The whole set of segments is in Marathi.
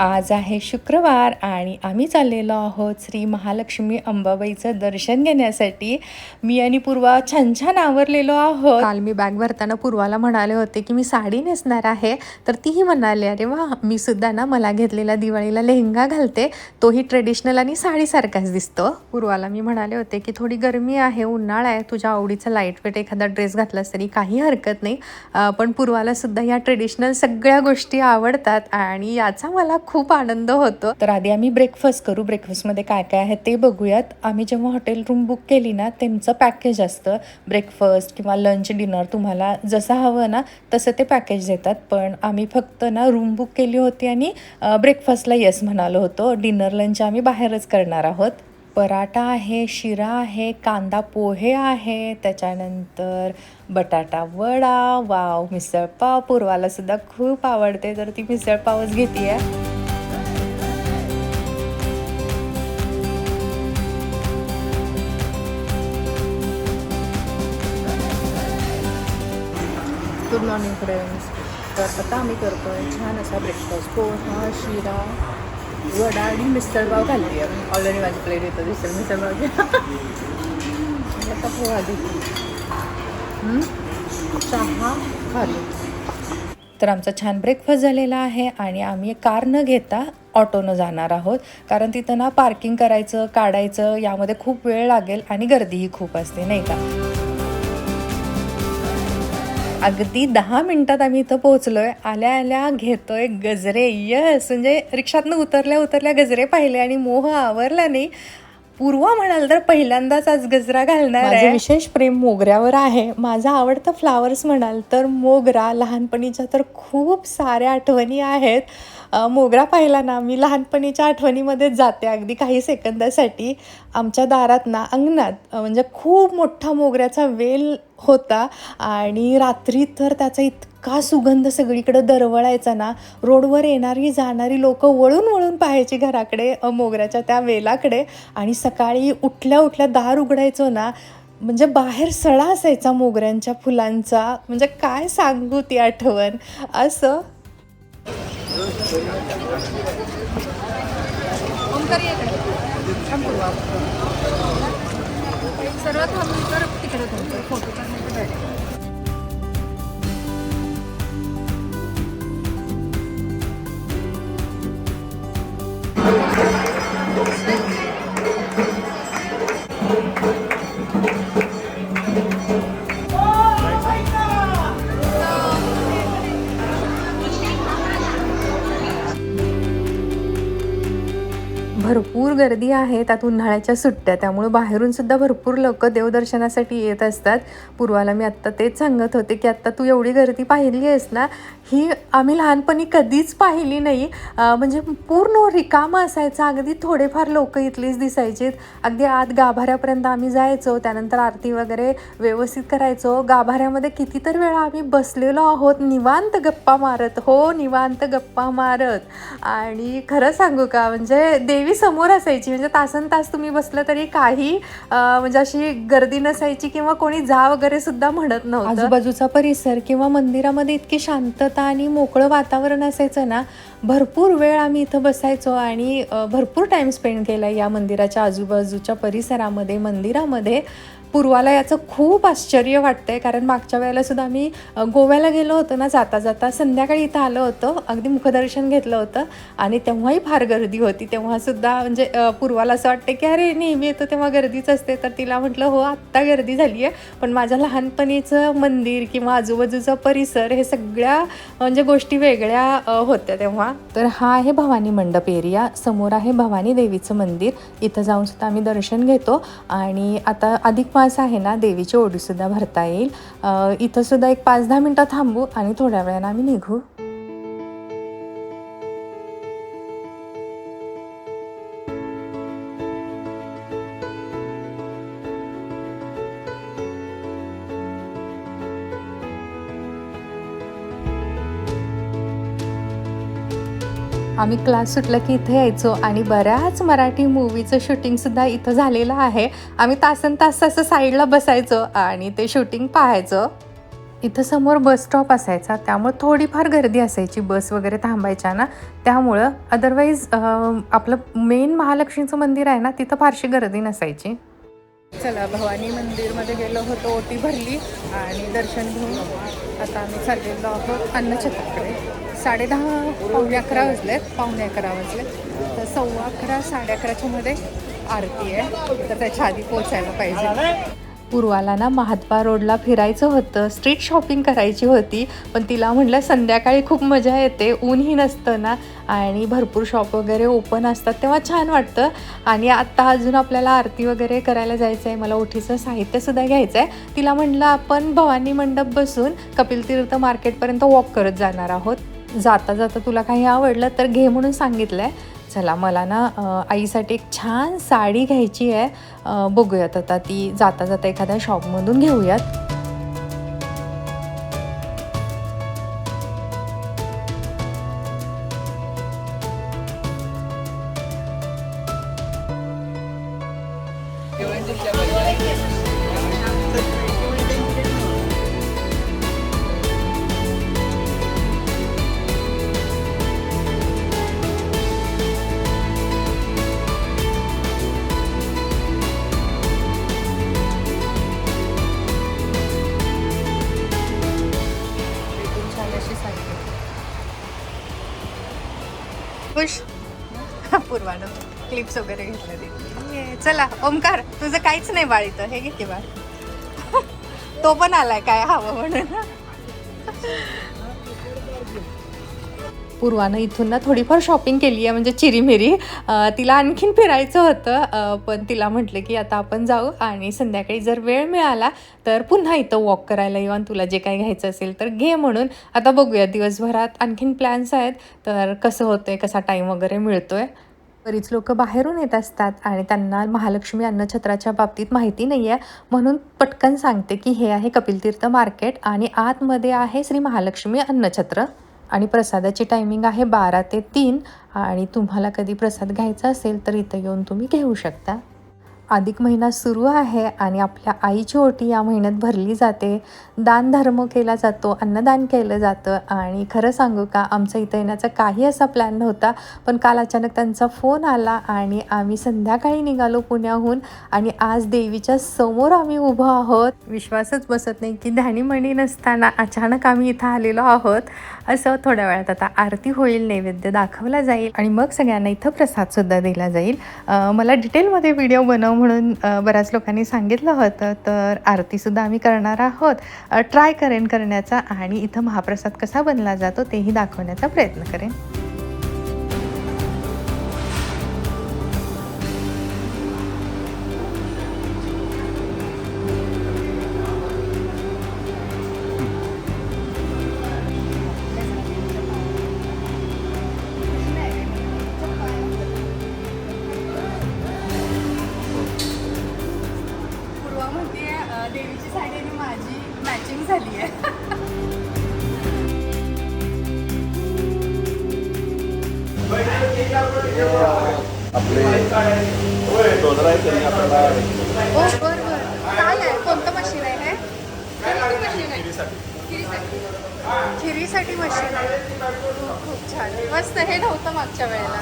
आज आहे शुक्रवार आणि आम्ही चाललेलो आहोत श्री महालक्ष्मी अंबाबाईचं दर्शन घेण्यासाठी. मी आणि पूर्वा छान छान आवरलेलो आहोत. काल मी बॅग भरताना पूर्वाला म्हणाले होते की मी साडी नेसणार आहे, तर तीही म्हणाली अरे वा, मी सुद्धा ना मला घेतलेला दिवाळीला लेहंगा घालते, तोही ट्रेडिशनल आणि साडीसारखाच दिसतो. पूर्वाला मी म्हणाले होते की थोडी गरमी आहे, उन्हाळा आहे, तुझ्या आवडीचा लाईट वेट एखादा ड्रेस घातलास तरी काही हरकत नाही. पण पूर्वाला सुद्धा या ट्रेडिशनल सगळ्या गोष्टी आवडतात आणि याचा मला खूप आनंद होतो. तर आधी आम्ही ब्रेकफास्ट करू. ब्रेकफास्टमध्ये काय काय आहे ते बघूयात. आम्ही जेव्हा हॉटेल रूम बुक केली ना, त्यांचं पॅकेज असतं ब्रेकफास्ट किंवा लंच डिनर, तुम्हाला जसं हवं ना तसं ते पॅकेज देतात. पण आम्ही फक्त ना रूम बुक केली होती आणि ब्रेकफास्टला येस म्हणालो होतो. डिनर लंच आम्ही बाहेरच करणार आहोत. पराठा आहे, शिरा आहे, कांदा पोहे आहे, त्याच्यानंतर बटाटा वडा, वाव, मिसळपाव. पूर्वाला सुद्धा खूप आवडते तर ती मिसळपावच घेते आहे. Good morning friends. तर आता आम्ही करतो आहे छान असा ब्रेकफास्ट. पोहा, शिरा, वडा आणि मिसळपाव घालते आहे. ऑलरेडी माझी प्लेट येतं दिसेल मिसळपावची. आता पोहा घेते, चहा खाली. तर आमचा छान ब्रेकफास्ट झालेला आहे आणि आम्ही कार न घेता ऑटोनं जाणार आहोत. कारण तिथं ना पार्किंग करायचं, काढायचं यामध्ये खूप वेळ लागेल आणि गर्दीही खूप असते, नाही का. अगदी 10 मिनिटात आम्ही इथं पोहोचलोय. आल्या आल्या घेतोय गजरे. यस, म्हणजे रिक्षातनं उतरल्या उतरल्या गजरे पाहिले आणि मोह आवरला नाही. पूर्वा म्हणाल तर पहिल्यांदाच आज गजरा घालणार आहे. माझं विशेष प्रेम मोगऱ्यावर आहे. माझा आवडता फ्लावर्स म्हणाल तर मोगरा. लहानपणीच्या तर खूप साऱ्या आठवणी आहेत. मोगरा पाहिला ना, मी लहानपणीच्या आठवणीमध्येच जाते अगदी काही सेकंदासाठी. आमच्या दारात ना, अंगणात म्हणजे खूप मोठा मोगऱ्याचा वेल होता आणि रात्री तर त्याचा इतका सुगंध सगळीकडे दरवळायचा ना, रोडवर येणारी जाणारी लोक वळून वळून पाहायची घराकडे, मोगऱ्याच्या त्या वेलाकडे. आणि सकाळी उठल्या उठल्या दार उघडायचो ना, म्हणजे बाहेर सळा असायचा मोगऱ्यांच्या फुलांचा. म्हणजे काय सांगू ती आठवण. असं सर्वात तिकडे फोटो काढण्याचं. भरपूर गर्दी आहे. त्यात उन्हाळ्याच्या सुट्ट्या, त्यामुळे बाहेरून सुद्धा भरपूर लोक देवदर्शनासाठी येत असतात. पूर्वाला मी आत्ता तेच सांगत होते की आत्ता तू एवढी गर्दी पाहिली आहेस ना, ही आम्ही लहानपणी कधीच पाहिली नाही. म्हणजे पूर्ण रिकामं असायचं. अगदी थोडेफार लोक इथलीच दिसायचीत. अगदी आत गाभाऱ्यापर्यंत आम्ही जायचो, त्यानंतर आरती वगैरे व्यवस्थित करायचो. गाभाऱ्यामध्ये कितीतरी वेळा आम्ही बसलेलो आहोत निवांत गप्पा मारत. हो, निवांत गप्पा मारत. आणि खरं सांगू का, म्हणजे देवी समोर असायची. म्हणजे तासन तास तुम्ही बसलं तरी काही म्हणजे अशी गर्दी नसायची किंवा कोणी जा वगैरे सुद्धा म्हणत नव्हतं. आजूबाजूचा परिसर किंवा मंदिरामध्ये इतकी शांतता आणि मोकळं वातावरण असायचं ना. भरपूर वेळ आम्ही इथं बसायचो आणि भरपूर टाईम स्पेंड केला या मंदिराच्या आजूबाजूच्या परिसरामध्ये, मंदिरामध्ये. पूर्वाला याचं खूप आश्चर्य वाटतंय, कारण मागच्या वेळेला सुद्धा आम्ही गोव्याला गेलो होतो ना, जाता जाता संध्याकाळी इथं आलं होतं, अगदी मुखदर्शन घेतलं होतं आणि तेव्हाही फार गर्दी होती. तेव्हासुद्धा म्हणजे पूर्वाला असं वाटतं की अरे नेहमी येतो तेव्हा गर्दीच असते. तर तिला म्हटलं हो, आत्ता गर्दी झाली आहे, पण माझ्या लहानपणीचं मंदिर किंवा आजूबाजूचा परिसर हे सगळ्या म्हणजे गोष्टी वेगळ्या होत्या तेव्हा. तर हा आहे भवानी मंडप एरिया. समोर आहे भवानी देवीचं मंदिर. इथं जाऊन सुद्धा आम्ही दर्शन घेतो आणि आता अधिक मास आहे ना, देवीची ओढीसुद्धा भरता येईल. इथं सुद्धा एक 5-10 मिनटं थांबू आणि थोड्या वेळानं आम्ही निघू. आम्ही क्लास सुटला की इथे यायचो आणि बऱ्याच मराठी मूवीचं शूटिंगसुद्धा इथं झालेलं आहे. आम्ही तासन तास असं साईडला बसायचो आणि ते शूटिंग पाहायचो. इथं समोर बस स्टॉप असायचा, त्यामुळे थोडीफार गर्दी असायची, बस वगैरे थांबायच्या ना, त्यामुळं. अदरवाईज आपलं मेन महालक्ष्मीचं मंदिर आहे ना, तिथं फारशी गर्दी नसायची. चला, भवानी मंदिरमध्ये गेलो होतो, ओटी भरली आणि दर्शन घेऊन आता आम्ही चाललेलो आहोत अन्नछत्राकडे. 10:30 पावणे 11 वाजलेत, पावणे 11 वाजलेत. तर 11:15 11:30च्या मध्ये आरती आहे, तर त्याच्या आधी पोचायला पाहिजे. पूर्वाला ना महात्मा रोडला फिरायचं होतं, स्ट्रीट शॉपिंग करायची होती, पण तिला म्हटलं संध्याकाळी खूप मजा येते, ऊनही नसतं ना आणि भरपूर शॉप वगैरे ओपन असतात तेव्हा छान वाटतं. आणि आत्ता अजून आपल्याला आरती वगैरे करायला जायचं आहे, मला ओठीचं साहित्यसुद्धा घ्यायचं आहे. तिला म्हटलं आपण भवानी मंडप बसून कपिल तीर्थ मार्केटपर्यंत वॉक करत जाणार आहोत. जाता जाता तुला काही आवडलं तर घे म्हणून सांगितलं आहे. चला, मला ना आईसाठी एक छान साडी घ्यायची आहे. बघूयात आता ती जाता जाता एखाद्या शॉपमधून घेऊयात. खुश पूर्वानं क्लिप्स वगैरे घेतल्या तिथे. चला ओमकार, तुझं काहीच नाही बाळ इथं, हे घे की बाळ. तो पण आलाय काय हवं म्हणून. पूर्वानं इथून ना थोडीफार शॉपिंग केली आहे, म्हणजे चिरीमिरी. तिला आणखीन फिरायचं होतं, पण तिला म्हटलं की आता आपण जाऊ आणि संध्याकाळी जर वेळ मिळाला तर पुन्हा इथं वॉक करायला येऊ आणि तुला जे काही घ्यायचं असेल तर घे म्हणून. आता बघूया दिवसभरात आणखीन प्लॅन्स आहेत, तर कसं होतं आहे, कसा टाईम वगैरे मिळतो आहे. बरीच लोक बाहेरून येत असतात आणि त्यांना महालक्ष्मी अन्नछत्राच्या बाबतीत माहिती नाही आहे, म्हणून पटकन सांगते की हे आहे कपिलतीर्थ मार्केट आणि आतमध्ये आहे श्री महालक्ष्मी अन्नछत्र. आणि प्रसादाची टायमिंग आहे 12 ते 3 आणि तुम्हाला कधी प्रसाद घ्यायचा असेल तर इथं येऊन तुम्ही घेऊ शकता. अधिक महिना सुरू आहे आणि आपल्या आईची ओटी या महिन्यात भरली जाते, दानधर्म केला जातो, अन्नदान केलं जातं. आणि खरं सांगू का, आमचं इथं येण्याचा काही असा प्लॅन नव्हता, पण काल अचानक त्यांचा फोन आला आणि आम्ही संध्याकाळी निघालो पुण्याहून आणि आज देवीच्या समोर आम्ही उभं आहोत. विश्वासच बसत नाही की ध्यानीमणी नसताना अचानक आम्ही इथं आलेलो आहोत. असं थोड्या वेळात आता आरती होईल, नैवेद्य दाखवला जाईल आणि मग सगळ्यांना इथं प्रसादसुद्धा दिला जाईल. मला डिटेलमध्ये व्हिडिओ बनव म्हणून बऱ्याच लोकांनी सांगितलं होतं, तर आरतीसुद्धा आम्ही करणार आहोत. ट्राय करेन करण्याचा आणि इथं महाप्रसाद कसा बनला जातो तेही दाखवण्याचा प्रयत्न करेन. देवीची साडी आणि माझी मॅचिंग झाली आहे. आपले डोनर आहे त्यांनी आपल्याला हो बरं काय आहे, कोणतं मशीन आहे हे? खिरीसाठी मशीन आहे. खूप छान, मस्त. हे नव्हतं मागच्या वेळेला.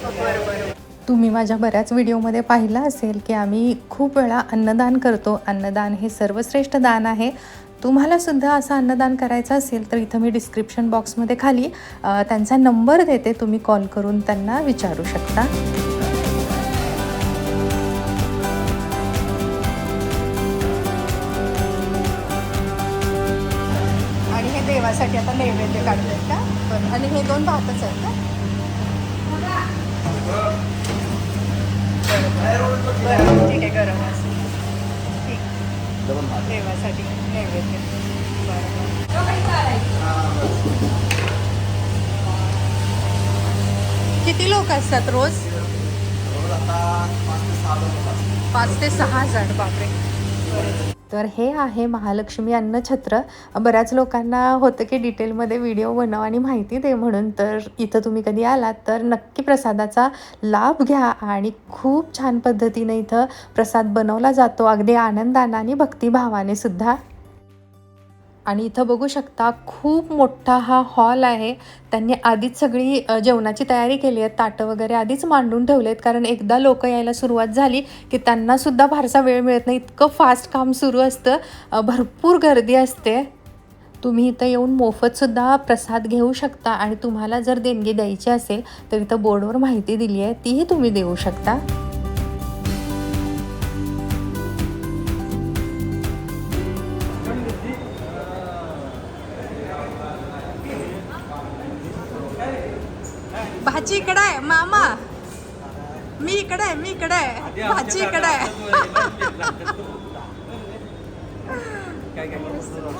बरं. तुम्ही माझ्या बऱ्याच व्हिडिओमध्ये पाहिलं असेल की आम्ही खूप वेळा अन्नदान करतो. अन्नदान हे सर्वश्रेष्ठ दान आहे. तुम्हालासुद्धा असं अन्नदान करायचं असेल तर इथं मी डिस्क्रिप्शन बॉक्समध्ये खाली त्यांचा नंबर देते, तुम्ही कॉल करून त्यांना विचारू शकता. आणि हे देवासाठी आता नैवेद्य काढतात का? बरं. आणि हे 2 भातच आहेत का? बरं ठीक आहे, गरम असेल. ठीक, देवासाठी नैवेद्य. किती लोक असतात रोज? 5 ते 6 जण. बापरे. तर हे आहे महालक्ष्मी अन्नछत्र. बऱ्याच लोकांना होतं की डिटेलमध्ये व्हिडिओ बनव आणि माहिती दे म्हणून, तर इथं तुम्ही कधी आलात तर नक्की प्रसादाचा लाभ घ्या आणि खूप छान पद्धतीने इथं प्रसाद बनवला जातो, अगदी आनंदाने आणि भक्तिभावाने सुद्धा. आणि इथं बघू शकता खूप मोठा हा हॉल आहे. त्यांनी आधीच सगळी जेवणाची तयारी केली आहे. ताटं वगैरे आधीच मांडून ठेवले आहेत, कारण एकदा लोकं यायला सुरुवात झाली की त्यांनासुद्धा फारसा वेळ मिळत नाही. इतकं फास्ट काम सुरू असतं. भरपूर गर्दी असते. तुम्ही इथं येऊन मोफतसुद्धा प्रसाद घेऊ शकता आणि तुम्हाला जर देणगी द्यायची असेल तर इथं बोर्डवर माहिती दिली आहे, तीही तुम्ही देऊ शकता. भाजी इकडे आहे मामा, मी इकडे आहे, भाजी इकडे आहे.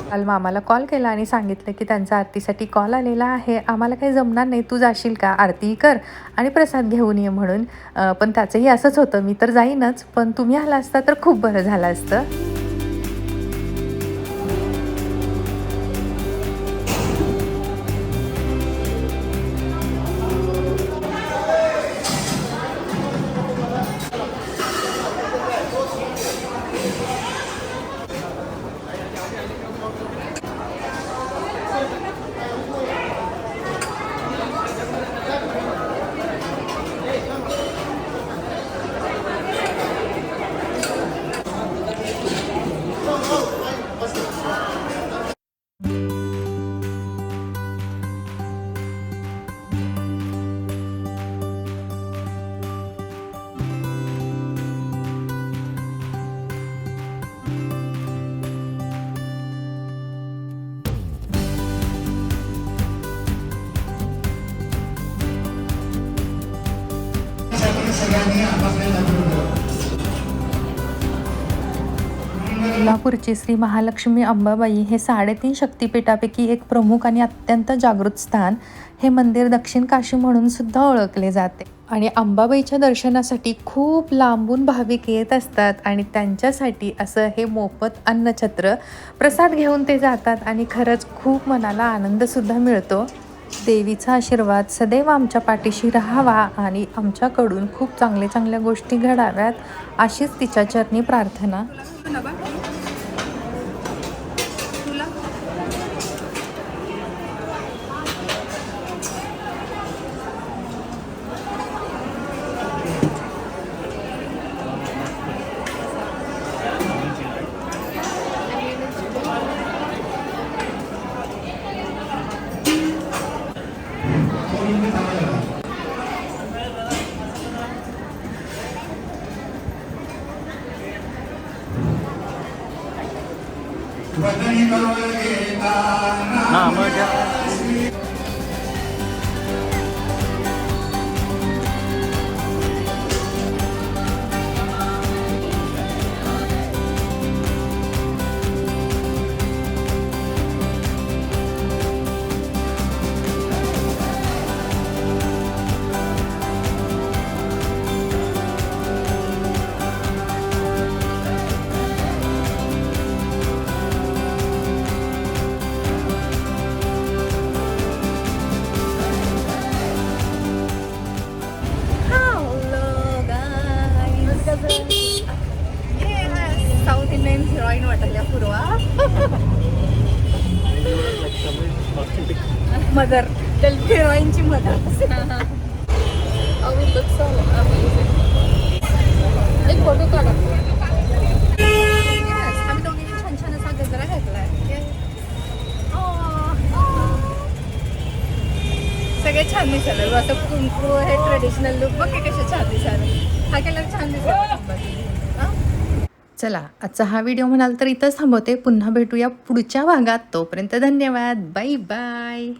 काल मामाला कॉल केला आणि सांगितलं की त्यांचा आरतीसाठी कॉल आलेला आहे, आम्हाला काही जमणार नाही, तू जाशील का, आरती कर आणि प्रसाद घेऊन ये म्हणून. पण त्याचंही असंच होतं, मी तर जाईनच, पण तुम्ही आला असता तर खूप बरं झालं असतं. कोल्हापूरची श्री महालक्ष्मी अंबाबाई हे 3.5 शक्तिपीठापैकी एक प्रमुख आणि अत्यंत जागृत स्थान. हे मंदिर दक्षिण काशी म्हणून सुद्धा ओळखले जाते आणि अंबाबाईच्या दर्शनासाठी खूप लांबून भाविक येत असतात आणि त्यांच्यासाठी असं हे मोफत अन्नछत्र प्रसाद घेऊन ते जातात आणि खरंच खूप मनाला आनंदसुद्धा मिळतो. देवीचा आशीर्वाद सदैव आमच्या पाठीशी राहावा आणि आमच्याकडून खूप चांगल्या गोष्टी घडाव्यात अशीच तिच्या चरणी प्रार्थना. हां मग साऊथ इंडियन हिरोईन वाटल्या पूर्वा. मदर, हिरोईनची मदर. एक फोटो काढा. आम्ही दोघींनी छान छान असा गजरा घातलाय. सगळे छान दिसायला. असं कुंकू हे ट्रेडिशनल लुक बघ की कसे छान दिसायला. हा कलर छान दिसायला. चला, आजचा हा व्हिडिओ म्हणाल तर इथंच थांबवते. पुन्हा भेटूया पुढच्या भागात. तोपर्यंत धन्यवाद. Bye bye.